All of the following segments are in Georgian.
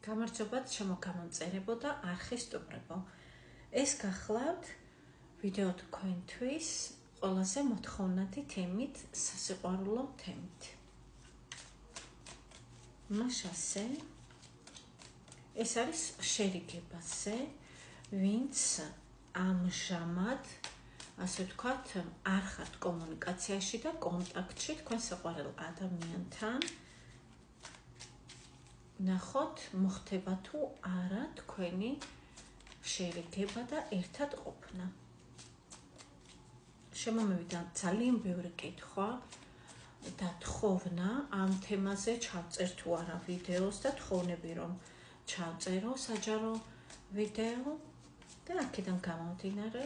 გამარჯობათ, შემოგამომწერებო და არხის სტუმრებო. ეს გახლავთ ვიდეო თქვენთვის ყველაზე მოთხოვნადი თემით, სასიყვარულო თემით. მაშასე ეს არის შერიგებაზე, ვინც ამჟამად, ასე ვთქვათ, არ ხართ კომუნიკაციაში და კონტაქტში თქვენ საყვარელ ადამიანთან. ნახოთ, მოხდება თუ არა თქვენი შერიგება და ერთად ყოფნა. შემომივიდა ძალიან ბევრი კითხვა და თხოვნა ამ თემაზე ჩავწერ თუ არა ვიდეოს და თხოვნები რომ ჩავწერო საჯარო ვიდეო და აქედან გამომდინარე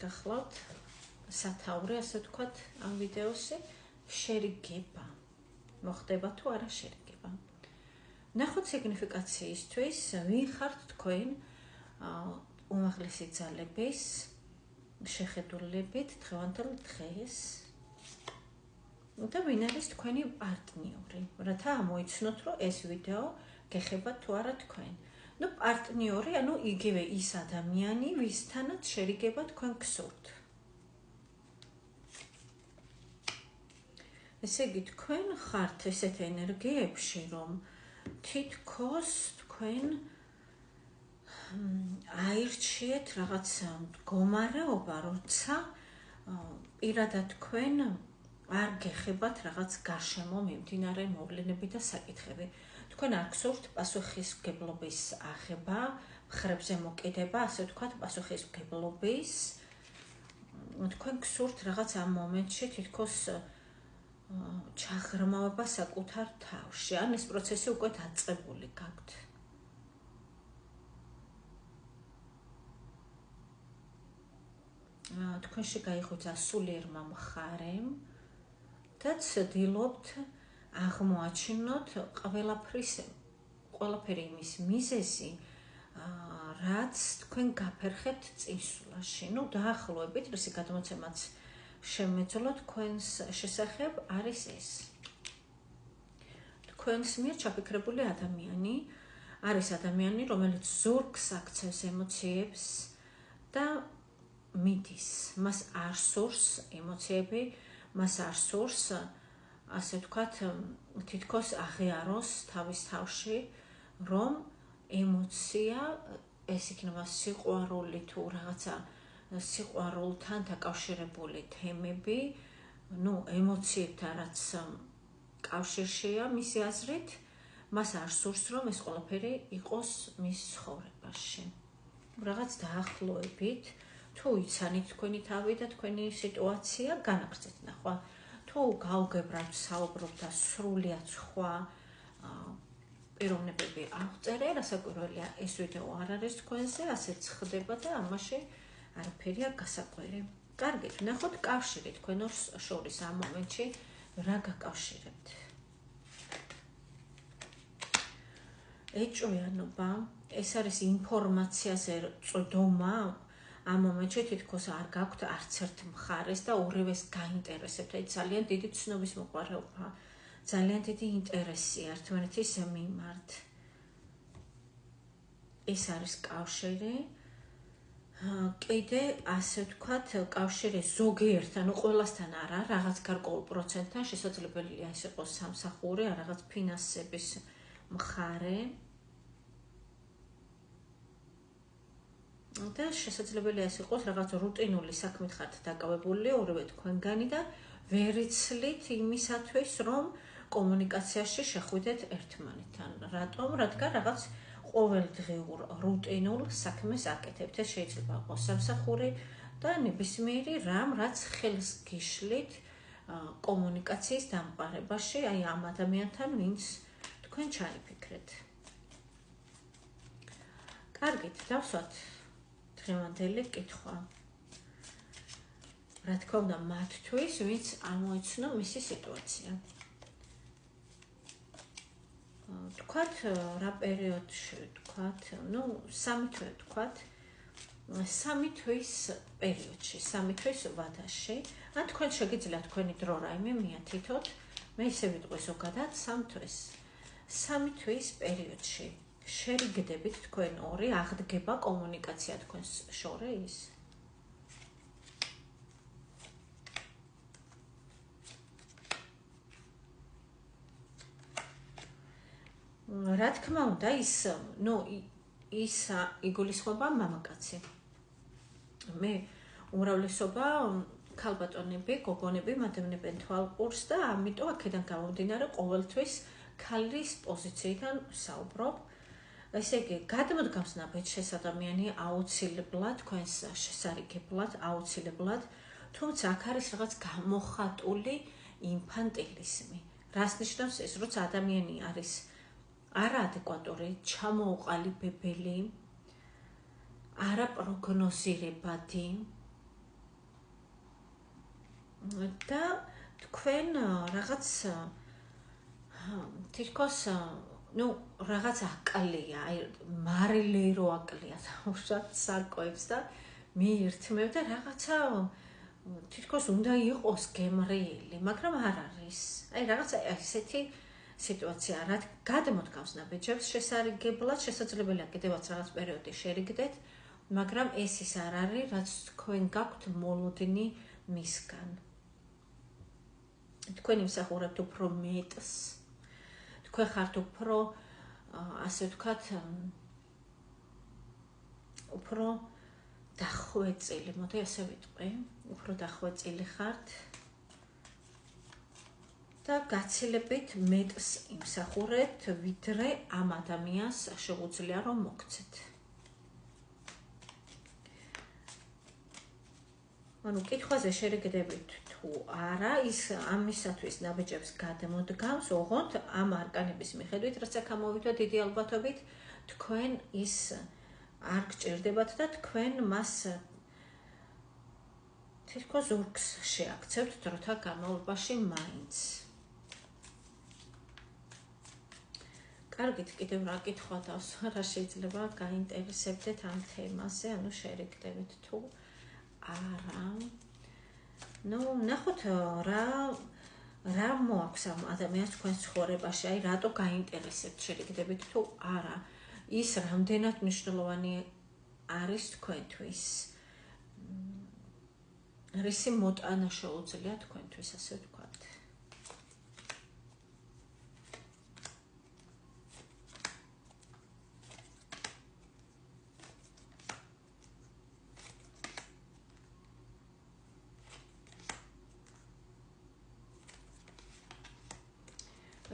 გახლავთ სათაური, ასე ვთქვათ, ამ ვიდეოსი შერიგება. მოხდება თუ არა შერიგება. ნახოთ სიგნიფიკაციისთვის, ვინ ხართ თქვენ უმაღლესი ძალების შეხედულებით დღევანდელ დღეს და ვინ არის თქვენი პარტნიორი, რათა ამოიცნოთ, რომ ეს ვიდეო გეხებათ თუ არა თქვენ. პარტნიორი, ანუ იგივე ის ადამიანი, ვისთანაც შერიგება თქვენ გსურთ. ესე იგი, თქვენ ხართ ესეთ ენერგიებში, რომ თითქოს თქვენ აირჩიეთ რაღაც მდგომარეობა, როცა პირადად თქვენ არ გეხებათ რაღაც გარშემო მიმდინარე მოვლენები და საკითხები. თქვენ არ გსურთ პასუხისმგებლობის აღება, მხრებზე მოკიდება, ასე ვთქვათ, პასუხისმგებლობის. თქვენ გსურთ რაღაც ამ მომენტში თითქოს ჩაღრმავება საკუთარ თავში. ან ეს პროცესი უკვე დაწყებული გაქვთ. თქვენში გაიღვიძა სულიერმა მხარემ და ცდილობთ აღმოაჩინოთ ყველაფერი იმის მიზეზი, რაც თქვენ გაფერხებთ წინსვლაში. დაახლოებით, რისი გადმოცემაც შემეძლო თქვენს შესახებ არის ეს. თქვენს მიერ ჩაფიქრებული ადამიანი არის ადამიანი, რომელიც ზურგს აქცევს ემოციებს და მიდის. მას არ სურს ემოციები, მას არ სურს, ასე ვთქვათ, თითქოს აღიაროს თავის თავში, რომ ემოცია ეს იქნება სიყვარული თუ რაღაცა სიყვარულთან დაკავშირებული თემები, ემოციებთან რაც კავშირშია მისი აზრით, მას არ სურს, რომ ეს ყველაფერი იყოს მის ცხოვრებაში. რაღაც დაახლოებით, თუ იცანით თქვენი თავი და თქვენი სიტუაცია, განაგრძეთ ნახვა. თუ გაუგებრად საუბრობთ და სრულიად სხვა პიროვნებები აღწერე, რასაკვირველია, ეს ვიდეო არ არის თქვენზე, ასეც ხდება და ამაში არაფერია გასაკვირი. კარგით, ვნახოთ კავშირი თქვენ ორს შორის ამ მომენტში რა გაკავშირებთ. ეჭვიანობა, ეს არის ინფორმაციაზე წვდომა, ამ მომენტში თითქოს არ გაქვთ არც ერთ მხარეს და ორივეს გაინტერესებთ. ძალიან დიდი ცნობის მოყვარეობა, ძალიან დიდი ინტერესია ერთმანეთის მიმართ. ეს არის კავშირი. კიდე, ასე ვთქვათ, კავშირი ზოგიერთ, ანუ ყველასთან არა, რაღაც გარკვეულ პროცენტთან შესაძლებელია ეს იყოს სამსახური, რაღაც ფინანსების მხარე. და შესაძლებელია ეს იყოს რაღაც რუტინული საქმით ხართ დაკავებული ორივე თქვენგანი და ვერ იცლით იმისათვის, რომ კომუნიკაციაში შეხვიდეთ ერთმანეთთან. რატომ? რადგან რაღაც ყოველდღიურ რუტინულ საქმეს აკეთებთ. ეს შეიძლება იყოს სამსახური და ნებისმიერი რამ, რაც ხელს გიშლით კომუნიკაციის დამყარებაში, ამ ადამიანთან, ვინც თქვენ ჩაიფიქრეთ. კარგით, დავსვათ დღევანდელი კითხვა. რა თქმა უნდა, მათთვის, ვინც ამოიცნო მისი სიტუაცია. თქვათ, რა პერიოდში, თქვათ, 3 თვე, თქვათ, 3 თვის პერიოდში, 3 თვის ვადაში, ან თქვენ შეგიძლიათ თქვენი დრო რაიმე მიათითოთ, მე ისე ვიტყვი ზოგადად 3 თვეს. 3 თვის პერიოდში შერიგდებით თქვენ ორი აღდგება კომუნიკაცია თქვენს შორის? რა თქმა უნდა ის იგულისხმება მამაკაცი. მე უმრავლესობა ქალბატონები, გოგონები მადევნებენ თვალყურს და ამიტომ აქედან გამომდინარე ყოველთვის ქალის პოზიციიდან საუბრობ. ესე იგი, გადმოდგავს ნაბეჭდეს ადამიანი აუცილებლად, თქვენს შესარიგებლად, აუცილებლად, თუმცა აქ არის რაღაც გამოხატული ინფანტილიზმი. რას ნიშნავს ეს, როცა ადამიანი არის არაადეკვატური, ჩამოუყალიბებელი, არაპროგნოზირებადი და თქვენ რაღაც თითქოს რაღაც აკლია, აი მარილერო აკლია უშად სარკოებს და მიირთმევ და რაღაცა თითქოს უნდა იყოს გემრიელი, მაგრამ არ არის. აი რაღაცა ესეთი სიტუაცია, რაც გადმოდგავს ნაბეჭებს შესარიგებლად, შესაძლებელია კიდევაც რაღაც პერიოდი შერიგდეთ, მაგრამ ეს ის არ არის, რაც თქვენ გაქვთ მოლოდინი მისგან. თქვენ იმსახურებთ უფრო მეტს, თქვენ ხართ უფრო, ასე ვთქვათ, უფრო დახვეწილი, მოდი ასე ვიტყვი, უფრო დახვეწილი ხართ და გაცილებით მეტს იმსახურებთ, ვიდრე ამ ადამიანს შეუძლია რომ მოგცეთ. ანუ კითხვაზე შერიგდებით თუ არა, ის ამისათვის ნაბეჭებს გადმოდგავს, ოღონდ ამ არკანების მიხედვით, რაც აქ ამოვიდა დიდი ალბათობით, თქვენ ის არ გჭირდებათ და თქვენ მას თითქოს ზურგს შეაქცევთ დროთა განმავლობაში მაინც. კარგით, კიდევ რა კითხვა დავს, რა შეიძლება გაინტერესებდეთ ამ თემაზე, ანუ შერიგდებით თუ არა. ნახოთ რა მოაქვს ამ ადამიანს თქვენს ცხოვრებაში, აი რატო გაინტერესებთ შერიგდებით თუ არა. ის რამდენად მნიშვნელოვანი არის თქვენთვის. რისი მოტანა შეუძლია თქვენთვის, ასე ვთქვათ.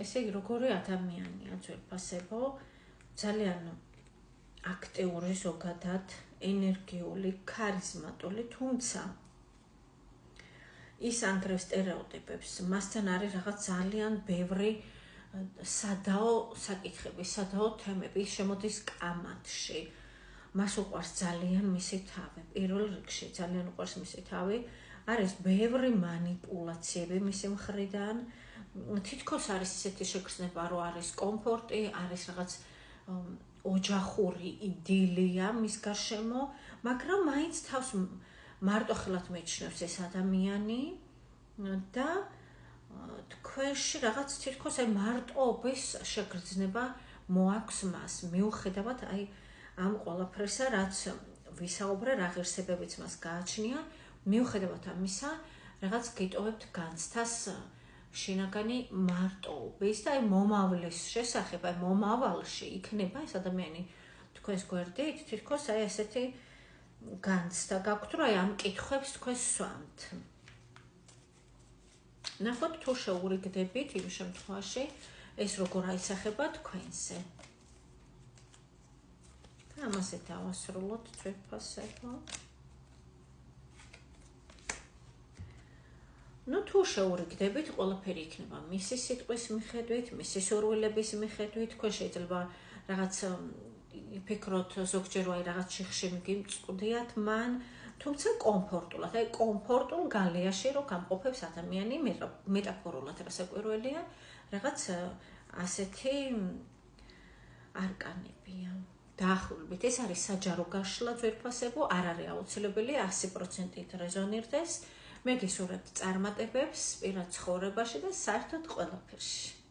ესე იგი, როგორი ადამიანია ძვირფასებო, ძალიან აქტიური ზოგადად, ენერგიული, ქარიზმატული, თუმცა ის ანგრევს სტერეოტიპებს, მასთან არის რაღაც ძალიან ბევრი სადაო საკითხები, სადაო თემები, შემოდის კამათში. მას უყვარს ძალიან მისი თავი, პირველ რიგში ძალიან უყვარს მისი თავი, არის ბევრი მანიპულაციები მისი მხრიდან, თითქოს არის ისეთი შეგრძნება, რომ არის კომფორტი, არის რაღაც ოჯახური იდილია მის გარშემო, მაგრამ მაინც თავს მარტოხელად მიიჩნევს ეს ადამიანი და თქვენში რაღაც თითქოს აი მარტოობის შეგრძნება მოაქვს მას, მიუხედავად აი ამ ყველაფრისა, რაც ვისაუბრე, რა ღირსებებიც მას გააჩნია, მიუხედავად ამისა, რაღაც გიტოვებთ განცდას შინაგანი მარტოობის და აი მომავლის შესახებ, აი მომავალში იქნება ეს ადამიანი თქვენს გვერდით, თითქოს აი ესეთი განცდა გაქვთ, რომ აი ამ კითხვებს თქვენ სვამთ. ნახოთ თუ შეურიგდებით იმ შემთხვევაში ეს როგორ აისახება თქვენზე. და ამაზე დავასრულოთ ძვირფასებო. თუ შეურიგდებით, ყველაფერი იქნება მისი სიტყვის მიხედვით, მისი სურვილების მიხედვით, თქვენ შეიძლება რაღაც ფიქროთ ზოგჯერ აი რაღაც შიხში მიგიმწყდიათ მან, თუმცა კომფორტულად, აი კომფორტულ გალიაში რო გამყოფებს ადამიანი, მეტაფორულად რასაკვირველია, რაღაც ასეთი არკანებია. დაახლოებით ეს არის საჯარო გაშლა ძვირფასებო, არ არის აუცილებელი 100%-ით რეზონირდეს, მე გისურვებთ წარმატებებს პირად ცხოვრებაში და საერთოდ ყველაფერში.